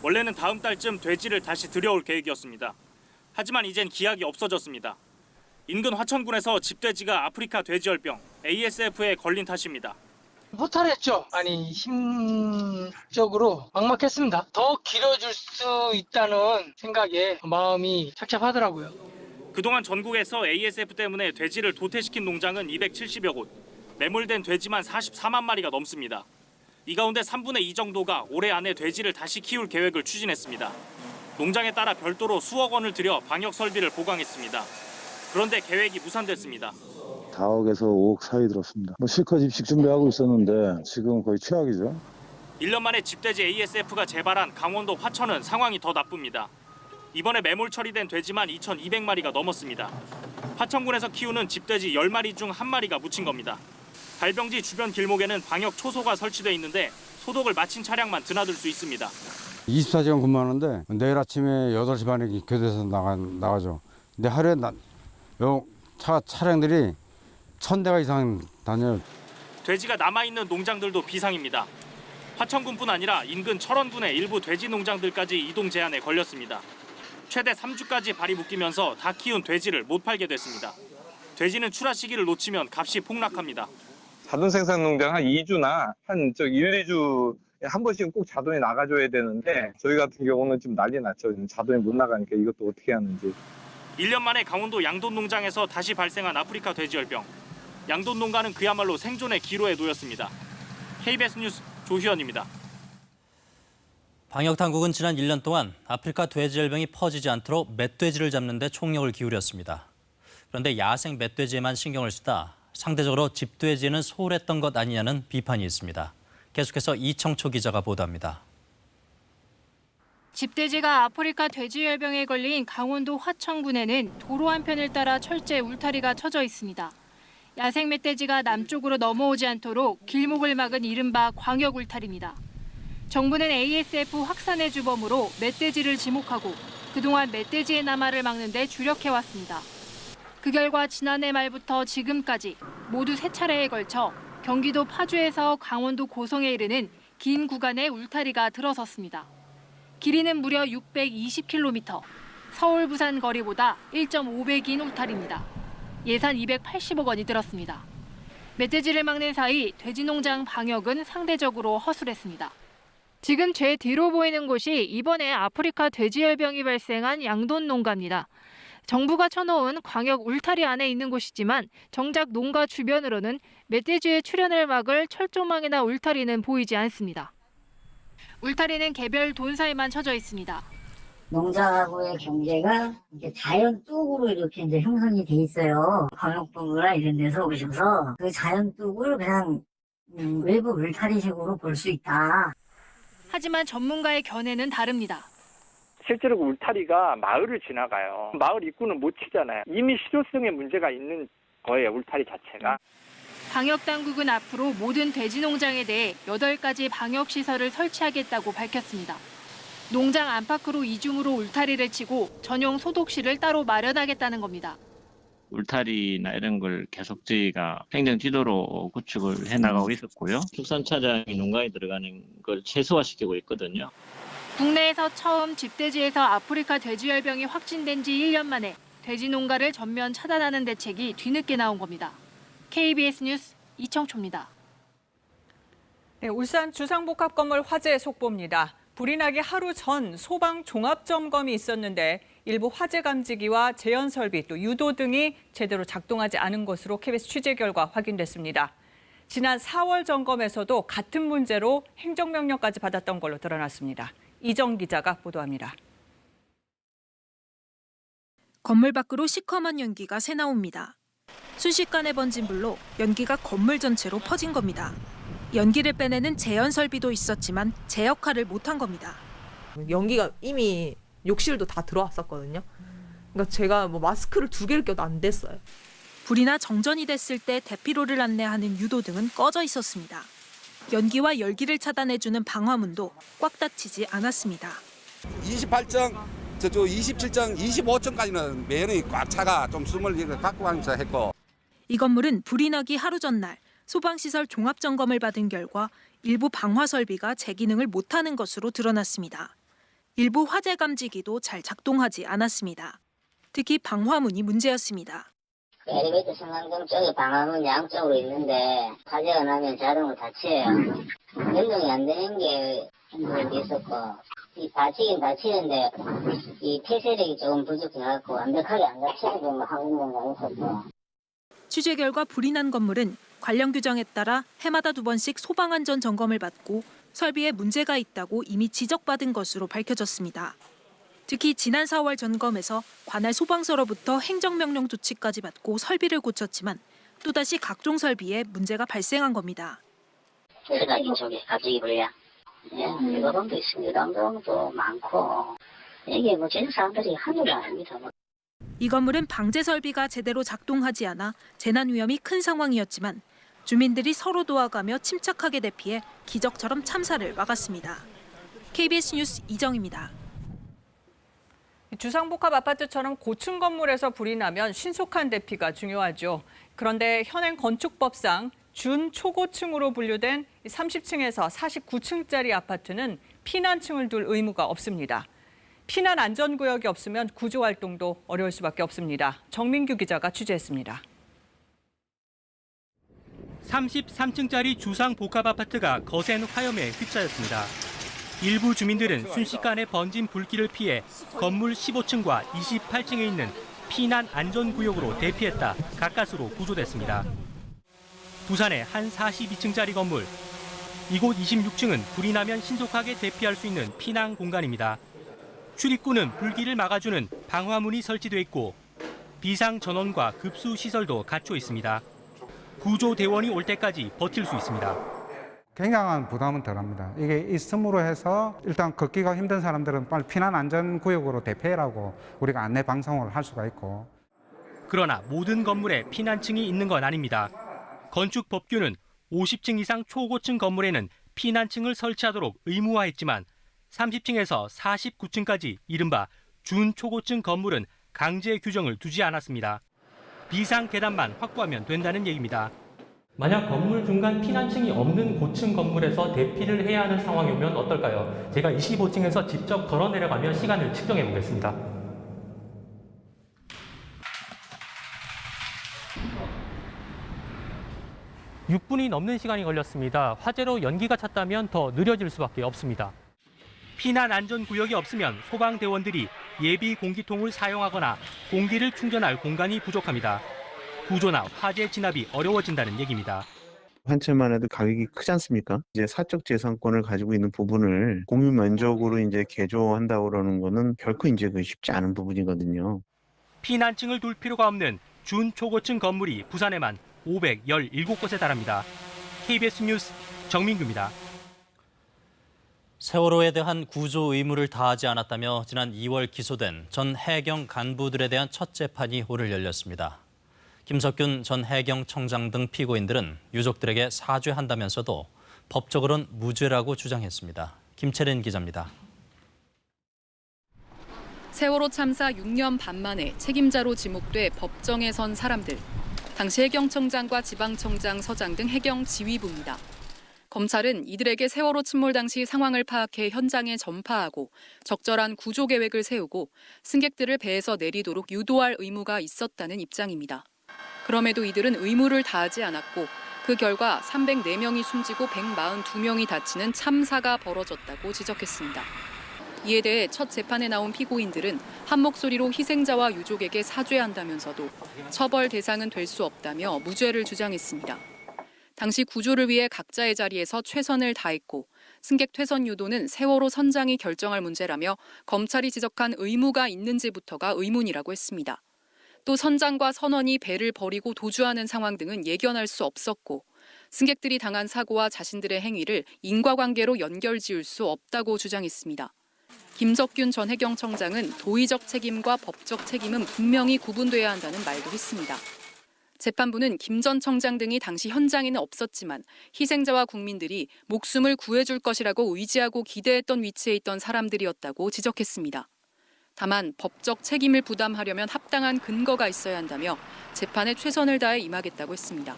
Speaker 13: 원래는 다음 달쯤 돼지를 다시 들여올 계획이었습니다. 하지만 이젠 기약이 없어졌습니다. 인근 화천군에서 집돼지가 아프리카 돼지열병 ASF에 걸린 탓입니다.
Speaker 1: 허탈했죠. 아니 심적으로 막막했습니다. 더 길어질 수 있다는 생각에 마음이 착잡하더라고요.
Speaker 13: 그동안 전국에서 ASF 때문에 돼지를 도태시킨 농장은 270여 곳, 매몰된 돼지만 44만 마리가 넘습니다. 이 가운데 3분의 2 정도가 올해 안에 돼지를 다시 키울 계획을 추진했습니다. 농장에 따라 별도로 수억 원을 들여 방역 설비를 보강했습니다. 그런데 계획이 무산됐습니다.
Speaker 10: 4억에서 5억 사이 들었습니다. 실컷 입식 준비하고 있었는데 지금 거의 최악이죠.
Speaker 13: 1년 만에 집돼지 ASF가 재발한 강원도 화천은 상황이 더 나쁩니다. 이번에 매몰 처리된 돼지만 2,200마리가 넘었습니다. 화천군에서 키우는 집돼지 10마리 중 1마리가 묻힌 겁니다. 발병지 주변 길목에는 방역 초소가 설치돼 있는데 소독을 마친 차량만 드나들 수 있습니다.
Speaker 11: 24시간 근무하는데 내일 아침에 8시 반에 교대에서 나가죠. 근데 하루에 차량들이 1000대가 이상 다녀요.
Speaker 13: 돼지가 남아있는 농장들도 비상입니다. 화천군뿐 아니라 인근 철원군의 일부 돼지 농장들까지 이동 제한에 걸렸습니다. 최대 3주까지 발이 묶이면서 다 키운 돼지를 못 팔게 됐습니다. 돼지는 출하 시기를 놓치면 값이 폭락합니다.
Speaker 12: 자동 생산 농장 한 2주나 한 1, 2주에 한 번씩은 꼭 자동이 나가줘야 되는데 저희 같은 경우는 지금 난리 났죠. 자동이 못 나가니까 이것도 어떻게 하는지.
Speaker 13: 1년 만에 강원도 양돈 농장에서 다시 발생한 아프리카 돼지열병. 양돈 농가는 그야말로 생존의 기로에 놓였습니다. KBS 뉴스 조희연입니다.
Speaker 5: 방역 당국은 지난 1년 동안 아프리카 돼지열병이 퍼지지 않도록 멧돼지를 잡는 데 총력을 기울였습니다. 그런데 야생 멧돼지에만 신경을 쓰다 상대적으로 집돼지에는 소홀했던 것 아니냐는 비판이 있습니다. 계속해서 이청초 기자가 보도합니다.
Speaker 9: 집돼지가 아프리카 돼지열병에 걸린 강원도 화천군에는 도로 한편을 따라 철제 울타리가 쳐져 있습니다. 야생 멧돼지가 남쪽으로 넘어오지 않도록 길목을 막은 이른바 광역 울타리입니다. 정부는 ASF 확산의 주범으로 멧돼지를 지목하고 그동안 멧돼지의 남하를 막는 데 주력해왔습니다. 그 결과 지난해 말부터 지금까지 모두 3차례에 걸쳐 경기도 파주에서 강원도 고성에 이르는 긴 구간에 울타리가 들어섰습니다. 길이는 무려 620km, 서울 부산 거리보다 1.5배 긴 울타리입니다. 예산 280억 원이 들었습니다. 멧돼지를 막는 사이 돼지농장 방역은 상대적으로 허술했습니다. 지금 제 뒤로 보이는 곳이 이번에 아프리카 돼지열병이 발생한 양돈 농가입니다. 정부가 쳐놓은 광역 울타리 안에 있는 곳이지만 정작 농가 주변으로는 멧돼지의 출현을 막을 철조망이나 울타리는 보이지 않습니다. 울타리는 개별 돈사에만 쳐져 있습니다.
Speaker 25: 농장하고의 경계가 이렇게 자연 뚝으로 이렇게 이제 형성이 돼 있어요. 광역본부나 이런 데서 오셔서 그 자연 뚝을 그냥 외부 울타리식으로 볼 수 있다.
Speaker 9: 하지만 전문가의 견해는 다릅니다.
Speaker 14: 실제로 그 울타리가 마을을 지나가요. 마을 입구는 못 치잖아요. 이미 실효성에 문제가 있는 거예요, 울타리 자체가.
Speaker 9: 방역당국은 앞으로 모든 돼지 농장에 대해 8가지 방역시설을 설치하겠다고 밝혔습니다. 농장 안팎으로 이중으로 울타리를 치고 전용 소독실을 따로 마련하겠다는 겁니다.
Speaker 26: 울타리나 이런 걸 계속 저희가 행정 지도로 구축을 해나가고 있었고요. 축산차량이 농가에 들어가는 걸 최소화시키고 있거든요.
Speaker 9: 국내에서 처음 집돼지에서 아프리카 돼지열병이 확진된 지 1년 만에 돼지 농가를 전면 차단하는 대책이 뒤늦게 나온 겁니다. KBS 뉴스 이청초입니다.
Speaker 2: 네, 울산 주상복합건물 화재 속보입니다. 불이 나기 하루 전 소방 종합점검이 있었는데 일부 화재 감지기와 제연 설비 또 유도 등이 제대로 작동하지 않은 것으로 KBS 취재 결과 확인됐습니다. 지난 4월 점검에서도 같은 문제로 행정명령까지 받았던 걸로 드러났습니다. 이정 기자가 보도합니다.
Speaker 4: 건물 밖으로 시커먼 연기가 새나옵니다. 순식간에 번진 불로 연기가 건물 전체로 퍼진 겁니다. 연기를 빼내는 제연 설비도 있었지만 제 역할을 못한 겁니다.
Speaker 15: 연기가 이미 욕실도 다 들어왔었거든요. 그러니까 제가 마스크를 2개를 껴도 안 됐어요.
Speaker 4: 불이 나 정전이 됐을 때 대피로를 안내하는 유도 등은 꺼져 있었습니다. 연기와 열기를 차단해주는 방화문도 꽉 닫히지 않았습니다.
Speaker 16: 28층, 저쪽 27층, 25층까지는 매연이 꽉 차가 좀 숨을 갖고 가면서 했고.
Speaker 4: 이 건물은 불이 나기 하루 전날 소방시설 종합점검을 받은 결과 일부 방화 설비가 제 기능을 못하는 것으로 드러났습니다. 일부 화재 감지기도 잘 작동하지 않았습니다. 특히 방화문이 문제였습니다.
Speaker 25: 엘리베이터 승강등 쪽에 방화문 양쪽으로 있는데 화재가 나면 자동으로 닫혀요. 연동이 안 되는 게 있었고 이 닫히긴 닫히는데 이 폐쇄력이 조금 부족해갖고 완벽하게 안 닫히는 경우가 한 군데가 있었고.
Speaker 4: 취재 결과 불이 난 건물은 관련 규정에 따라 해마다 2번씩 소방안전 점검을 받고 설비에 문제가 있다고 이미 지적받은 것으로 밝혀졌습니다. 특히 지난 4월 점검에서 관할 소방서로부터 행정명령 조치까지 받고 설비를 고쳤지만 또다시 각종 설비에 문제가 발생한 겁니다.
Speaker 25: 세가진 쪽에 갑자기 불이야. 일거동도 있습니다. 일거동도 많고 이게 제일 사람들이 한둘이 아닙니다.
Speaker 4: 이 건물은 방제 설비가 제대로 작동하지 않아 재난 위험이 큰 상황이었지만 주민들이 서로 도와가며 침착하게 대피해 기적처럼 참사를 막았습니다. KBS 뉴스 이정입니다.
Speaker 2: 주상복합 아파트처럼 고층 건물에서 불이 나면 신속한 대피가 중요하죠. 그런데 현행 건축법상 준초고층으로 분류된 30층에서 49층짜리 아파트는 피난층을 둘 의무가 없습니다. 피난 안전구역이 없으면 구조활동도 어려울 수밖에 없습니다. 정민규 기자가 취재했습니다.
Speaker 13: 33층짜리 주상복합아파트가 거센 화염에 휩싸였습니다. 일부 주민들은 순식간에 번진 불길을 피해 건물 15층과 28층에 있는 피난 안전구역으로 대피했다 가까스로 구조됐습니다. 부산의 한 42층짜리 건물. 이곳 26층은 불이 나면 신속하게 대피할 수 있는 피난 공간입니다. 출입구는 불길을 막아주는 방화문이 설치돼 있고 비상 전원과 급수 시설도 갖춰 있습니다. 구조대원이 올 때까지 버틸 수 있습니다.
Speaker 17: 굉장한 부담은 덜합니다. 이게 있음으로 해서 일단 걷기가 힘든 사람들은 빨리 피난 안전구역으로 대피하라고 우리가 안내 방송을 할 수가 있고.
Speaker 13: 그러나 모든 건물에 피난층이 있는 건 아닙니다. 건축법규는 50층 이상 초고층 건물에는 피난층을 설치하도록 의무화했지만 30층에서 49층까지 이른바 준초고층 건물은 강제 규정을 두지 않았습니다. 비상 계단만 확보하면 된다는 얘기입니다.
Speaker 18: 만약 건물 중간 피난층이 없는 고층 건물에서 대피를 해야 하는 상황이 오면 어떨까요? 제가 25층에서 직접 걸어 내려가며 시간을 측정해 보겠습니다. (6분이) 넘는 시간이 걸렸습니다. 화재로 연기가 찼다면 더 느려질 수밖에 없습니다.
Speaker 13: 피난 안전구역이 없으면 소방대원들이 예비 공기통을 사용하거나 공기를 충전할 공간이 부족합니다. 구조나 화재 진압이 어려워진다는 얘기입니다.
Speaker 19: 한 채만 해도 가격이 크지 않습니까? 이제 사적 재산권을 가지고 있는 부분을 공유 면적으로 이제 개조한다고 그러는 거는 결코 이제 쉽지 않은 부분이거든요.
Speaker 13: 피난층을 둘 필요가 없는 준초고층 건물이 부산에만 517곳에 달합니다. KBS 뉴스 정민규입니다.
Speaker 5: 세월호에 대한 구조 의무를 다하지 않았다며 지난 2월 기소된 전 해경 간부들에 대한 첫 재판이 오늘 열렸습니다. 김석균 전 해경청장 등 피고인들은 유족들에게 사죄한다면서도 법적으로는 무죄라고 주장했습니다. 김채린 기자입니다.
Speaker 23: 세월호 참사 6년 반 만에 책임자로 지목돼 법정에 선 사람들. 당시 해경청장과 지방청장, 서장 등 해경 지휘부입니다. 검찰은 이들에게 세월호 침몰 당시 상황을 파악해 현장에 전파하고 적절한 구조 계획을 세우고 승객들을 배에서 내리도록 유도할 의무가 있었다는 입장입니다. 그럼에도 이들은 의무를 다하지 않았고
Speaker 3: 그 결과 304명이 숨지고 142명이 다치는 참사가 벌어졌다고 지적했습니다. 이에 대해 첫 재판에 나온 피고인들은 한 목소리로 희생자와 유족에게 사죄한다면서도 처벌 대상은 될 수 없다며 무죄를 주장했습니다. 당시 구조를 위해 각자의 자리에서 최선을 다했고 승객 퇴선 유도는 세월호 선장이 결정할 문제라며 검찰이 지적한 의무가 있는지부터가 의문이라고 했습니다. 또 선장과 선원이 배를 버리고 도주하는 상황 등은 예견할 수 없었고 승객들이 당한 사고와 자신들의 행위를 인과관계로 연결지을 수 없다고 주장했습니다. 김석균 전 해경청장은 도의적 책임과 법적 책임은 분명히 구분돼야 한다는 말도 했습니다. 재판부는 김 전 청장 등이 당시 현장에는 없었지만 희생자와 국민들이 목숨을 구해줄 것이라고 의지하고 기대했던 위치에 있던 사람들이었다고 지적했습니다. 다만 법적 책임을 부담하려면 합당한 근거가 있어야 한다며 재판에 최선을 다해 임하겠다고 했습니다.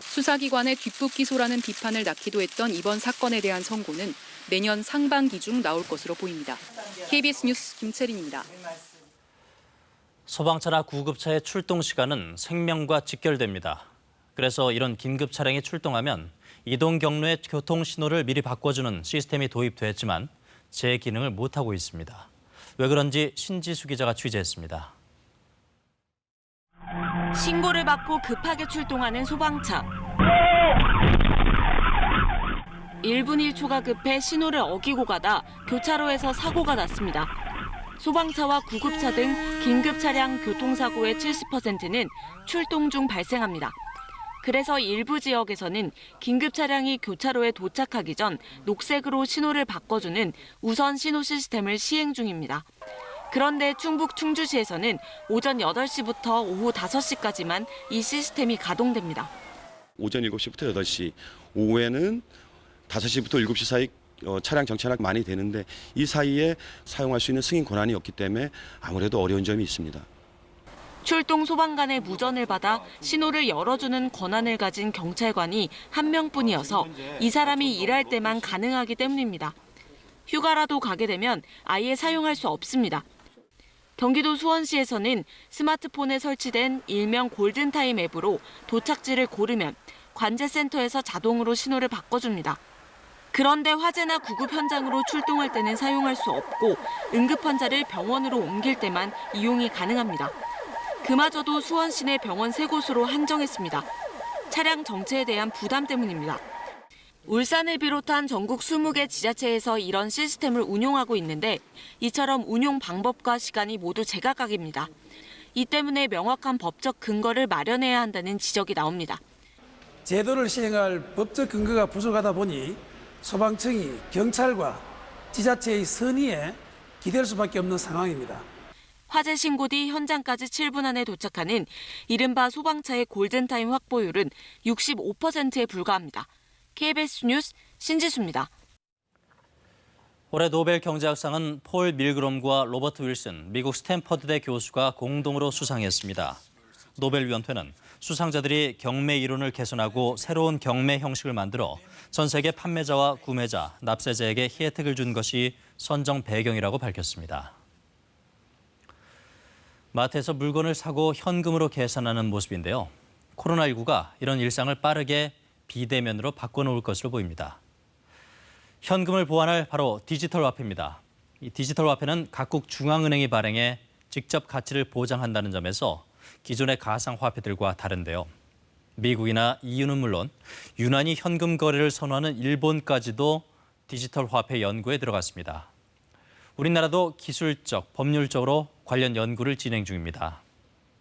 Speaker 3: 수사기관의 뒷북 기소라는 비판을 낳기도 했던 이번 사건에 대한 선고는 내년 상반기 중 나올 것으로 보입니다. KBS 뉴스 김채린입니다.
Speaker 5: 소방차나 구급차의 출동 시간은 생명과 직결됩니다. 그래서 이런 긴급 차량이 출동하면 이동 경로의 교통 신호를 미리 바꿔주는 시스템이 도입됐지만 제 기능을 못하고 있습니다. 왜 그런지 신지수 기자가 취재했습니다.
Speaker 7: 신고를 받고 급하게 출동하는 소방차. 1분 1초가 급해 신호를 어기고 가다 교차로에서 사고가 났습니다. 소방차와 구급차 등 긴급 차량 교통사고의 70%는 출동 중 발생합니다. 그래서 일부 지역에서는 긴급 차량이 교차로에 도착하기 전 녹색으로 신호를 바꿔주는 우선 신호 시스템을 시행 중입니다. 그런데 충북 충주시에서는 오전 8시부터 오후 5시까지만 이 시스템이 가동됩니다.
Speaker 20: 오전 7시부터 8시, 오후에는 5시부터 7시 사이 차량 정차가 많이 되는데 이 사이에 사용할 수 있는 승인 권한이 없기 때문에 아무래도 어려운 점이 있습니다.
Speaker 7: 출동 소방관의 무전을 받아 신호를 열어주는 권한을 가진 경찰관이 한 명뿐이어서 이 사람이 일할 때만 가능하기 때문입니다. 휴가라도 가게 되면 아예 사용할 수 없습니다. 경기도 수원시에서는 스마트폰에 설치된 일명 골든타임 앱으로 도착지를 고르면 관제센터에서 자동으로 신호를 바꿔줍니다. 그런데 화재나 구급 현장으로 출동할 때는 사용할 수 없고 응급 환자를 병원으로 옮길 때만 이용이 가능합니다. 그마저도 수원 시내 병원 3곳으로 한정했습니다. 차량 정체에 대한 부담 때문입니다. 울산을 비롯한 전국 20개 지자체에서 이런 시스템을 운용하고 있는데 이처럼 운용 방법과 시간이 모두 제각각입니다. 이 때문에 명확한 법적 근거를 마련해야 한다는 지적이 나옵니다.
Speaker 21: 제도를 시행할 법적 근거가 부족하다 보니 소방청이 경찰과 지자체의 선의에 기댈 수밖에 없는 상황입니다.
Speaker 7: 화재 신고 뒤 현장까지 7분 안에 도착하는 이른바 소방차의 골든타임 확보율은 65%에 불과합니다. KBS 뉴스 신지수입니다.
Speaker 5: 올해 노벨 경제학상은 폴 밀그롬과 로버트 윌슨, 미국 스탠퍼드대 교수가 공동으로 수상했습니다. 노벨위원회는 수상자들이 경매 이론을 개선하고 새로운 경매 형식을 만들어 전 세계 판매자와 구매자, 납세자에게 혜택을 준 것이 선정 배경이라고 밝혔습니다. 마트에서 물건을 사고 현금으로 계산하는 모습인데요. 코로나19가 이런 일상을 빠르게 비대면으로 바꿔놓을 것으로 보입니다. 현금을 보완할 바로 디지털 화폐입니다. 이 디지털 화폐는 각국 중앙은행이 발행해 직접 가치를 보장한다는 점에서 기존의 가상화폐들과 다른데요. 미국이나 EU는 물론 유난히 현금 거래를 선호하는 일본까지도 디지털 화폐 연구에 들어갔습니다. 우리나라도 기술적, 법률적으로 관련 연구를 진행 중입니다.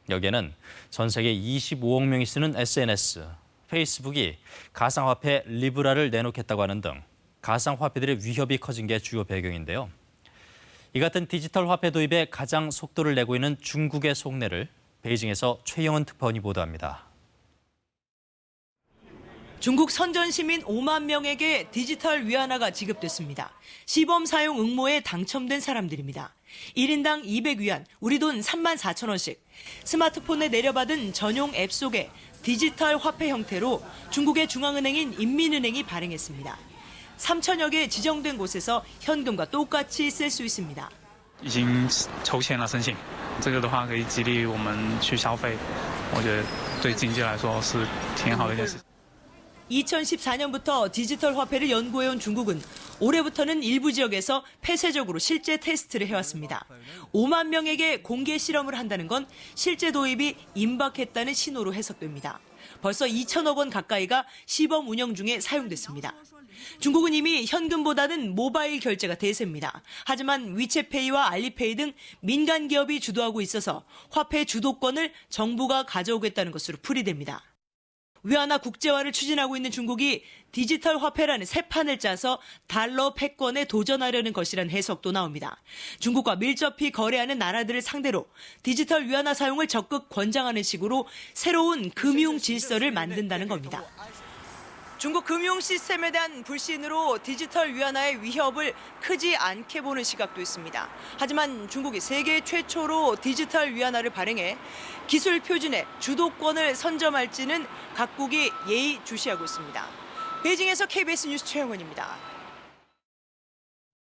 Speaker 5: 여기에는 전 세계 25억 명이 쓰는 SNS, 페이스북이 가상화폐 리브라를 내놓겠다고 하는 등 가상화폐들의 위협이 커진 게 주요 배경인데요. 이 같은 디지털 화폐 도입에 가장 속도를 내고 있는 중국의 속내를 베이징에서 최영은 특파원이 보도합니다.
Speaker 22: 중국 선전 시민 5만 명에게 디지털 위안화가 지급됐습니다. 시범 사용 응모에 당첨된 사람들입니다. 1인당 200위안, 우리 돈 3만 4천 원씩. 스마트폰에 내려받은 전용 앱 속에 디지털 화폐 형태로 중국의 중앙은행인 인민은행이 발행했습니다. 3천여 개 지정된 곳에서 현금과 똑같이 쓸 수 있습니다.
Speaker 24: 已经筹钱了申请这个的话可以激励我们去消费我觉得对经济来说是挺好的一件事
Speaker 22: 2014년부터 디지털 화폐를 연구해온 중국은 올해부터는 일부 지역에서 폐쇄적으로 실제 테스트를 해왔습니다. 5만 명에게 공개 실험을 한다는 건 실제 도입이 임박했다는 신호로 해석됩니다. 벌써 2천억 원 가까이가 시범 운영 중에 사용됐습니다. 중국은 이미 현금보다는 모바일 결제가 대세입니다. 하지만 위챗페이와 알리페이 등 민간 기업이 주도하고 있어서 화폐 주도권을 정부가 가져오겠다는 것으로 풀이됩니다. 위안화 국제화를 추진하고 있는 중국이 디지털 화폐라는 새 판을 짜서 달러 패권에 도전하려는 것이라는 해석도 나옵니다. 중국과 밀접히 거래하는 나라들을 상대로 디지털 위안화 사용을 적극 권장하는 식으로 새로운 금융 질서를 만든다는 겁니다. 중국 금융 시스템에 대한 불신으로 디지털 위안화의 위협을 크지 않게 보는 시각도 있습니다. 하지만 중국이 세계 최초로 디지털 위안화를 발행해 기술 표준의 주도권을 선점할지는 각국이 예의주시하고 있습니다. 베이징에서 KBS 뉴스 최영은입니다.